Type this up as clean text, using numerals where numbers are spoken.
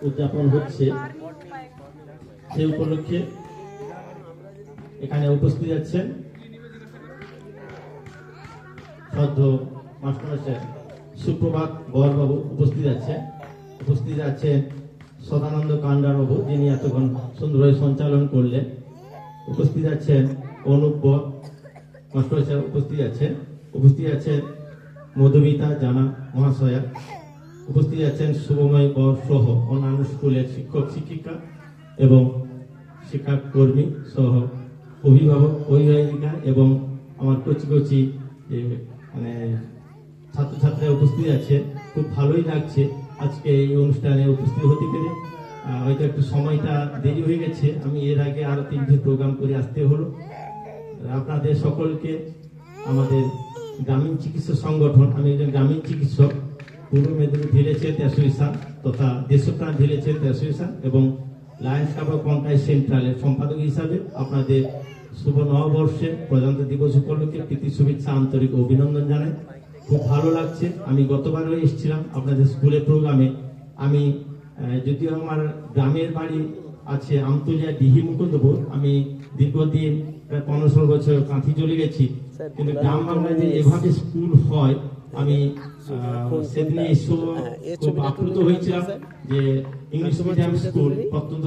উদযাপন হচ্ছে, সেই উপলক্ষে এখানে উপস্থিত আছেন সদ্য মাস্টারমশাই সুপ্রভাত বরবাবু উপস্থিত আছেন সদানন্দ কান্ডারবাবু, যিনি এতক্ষণ সুন্দরভাবে সঞ্চালন করলেন। উপস্থিত আছেন অনুপ মাস্টারমশাই, উপস্থিত আছেন মধুমিতা জানা মহাশয়া, উপস্থিত আছেন শুভময় বর সহ অন্যান্য স্কুলের শিক্ষক শিক্ষিকা এবং শিক্ষাকর্মী সহ অভিভাবক অভিভাবিকা এবং আমার কচি মানে ছাত্রছাত্রীরা উপস্থিত আছে। খুব ভালোই লাগছে আজকে এই অনুষ্ঠানে উপস্থিত হতে পেরে। হয়তো একটু সময়টা দেরি হয়ে গেছে, আমি এর আগে আরো 3টি প্রোগ্রাম করে আসতে হলো। আপনাদের সকলকে আমাদের গ্রামীণ চিকিৎসা সংগঠন, আমি একজন গ্রামীণ চিকিৎসক, পূর্ব মেদিনীপুর ভিলেজ হেলথ অ্যাসোসিয়েশন তথা দেশপ্রাণ ভিলেজ হেলথ অ্যাসোসিয়েশন এবং লায়ন্স ক্লাব অফ পঞ্চায়েত সেন্ট্রালের সম্পাদক হিসাবে আপনাদের শুভ নববর্ষে প্রজাতন্ত্র দিবস উপলক্ষে প্রীতি শুভেচ্ছা আন্তরিক অভিনন্দন জানাই। খুব ভালো লাগছে। আমি গতবারও এসেছিলাম আপনাদের স্কুলের প্রোগ্রামে। আমি যদিও আমার গ্রামের বাড়ি আছে আমতুলিয়া ডিহি মুকুন্দপুর, আমি দীর্ঘদিন প্রায় 15-16 বছর কাঁথি চলে গেছি, কিন্তু গ্রাম বাংলায় যে এভাবে স্কুল হয় আমি সেদিনে খুব আপ্লুত হয়েছিলাম যে ইংলিশ মিডিয়াম স্কুল প্রত্যন্ত